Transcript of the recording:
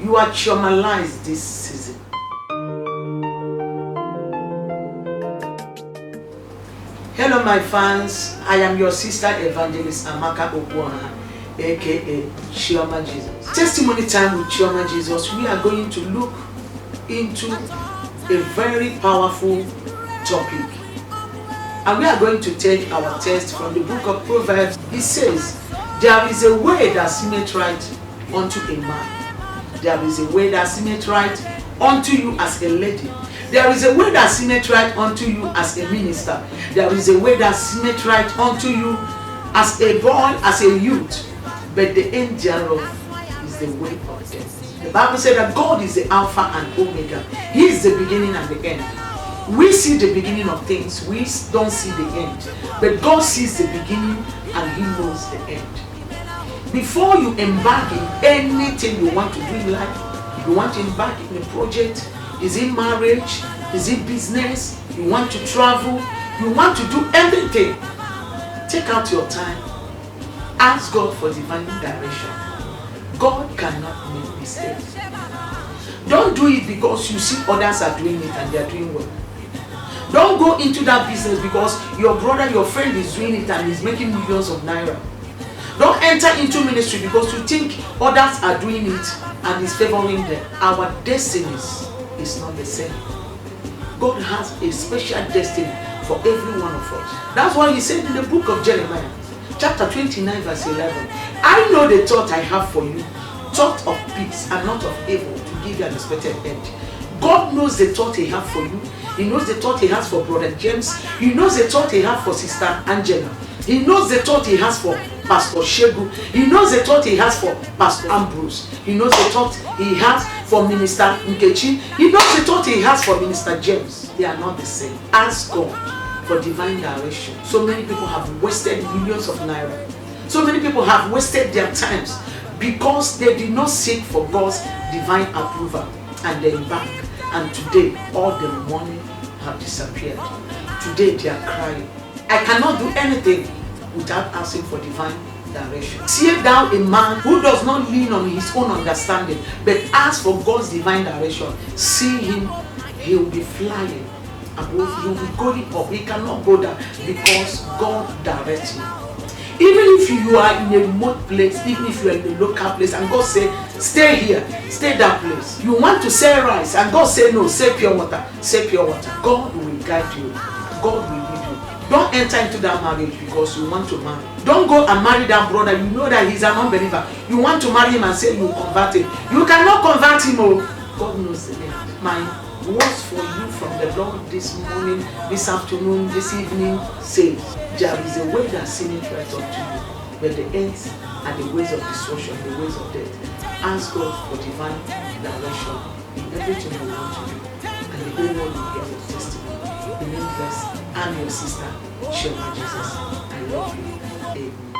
You are chiomalized this season. Hello my fans, I am your sister evangelist Amaka Okwana, aka Chioma Jesus. Testimony time with Chioma Jesus. We are going to look into a very powerful topic, and we are going to take our text from the book of Proverbs. It says, there is a way that seemeth right unto a man. There is a way that seemeth right unto you as a lady. There is a way that seemeth right unto you as a minister. There is a way that seemeth right unto you as a boy, as a youth. But the end thereof is the way of death. The Bible said that God is the Alpha and Omega. He is the beginning and the end. We see the beginning of things. We don't see the end. But God sees the beginning and He knows the end. Before you embark in anything you want to do in life, you want to embark in a project, is it marriage, is it business, you want to travel, you want to do everything, take out your time, ask God for divine direction. God cannot make mistakes. Don't do it because you see others are doing it and they are doing well. Don't go into that business because your brother, your friend is doing it and is making millions of naira. Don't enter into ministry because you think others are doing it and is favoring them. Our destinies is not the same. God has a special destiny for every one of us. That's why He said in the book of Jeremiah, chapter 29, verse 11, I know the thought I have for you, thought of peace and not of evil, to give you an expected end. God knows the thought He has for you. He knows the thought He has for Brother James. He knows the thought He has for Sister Angela. He knows the thought He has for Pastor Shegu. He knows the thought He has for Pastor Ambrose. He knows the thought He has for Minister Nkechi. He knows the thought He has for Minister James. They are not the same. Ask God for divine direction. So many people have wasted millions of naira. So many people have wasted their times because they did not seek for God's divine approval, and they embark. And today, all the money have disappeared. Today, they are crying. I cannot do anything without asking for divine direction. See thou a man who does not lean on his own understanding, but ask for God's divine direction. See him, he will be flying above, he will be going up. He cannot go down because God directs him. Even if you are in a remote place, even if you are in a local place, and God say, stay here, stay that place. You want to sell rice, and God say no, say pure water, say pure water. God will guide you. God will lead you. Don't enter into that marriage because you want to marry. Don't go and marry that brother. You know that he's an unbeliever. You want to marry him and say you convert him. You cannot convert him. Oh, God knows the end. My words for you from the Lord this morning, this afternoon, this evening says, there is a way that seemeth right unto you, but the ends are the ways of destruction, the ways of death. Ask God for divine direction in everything you want to do, and the whole world will hear your testimony. Remain blessed. I'm your sister, Chioma Jesus. I love you. Amen.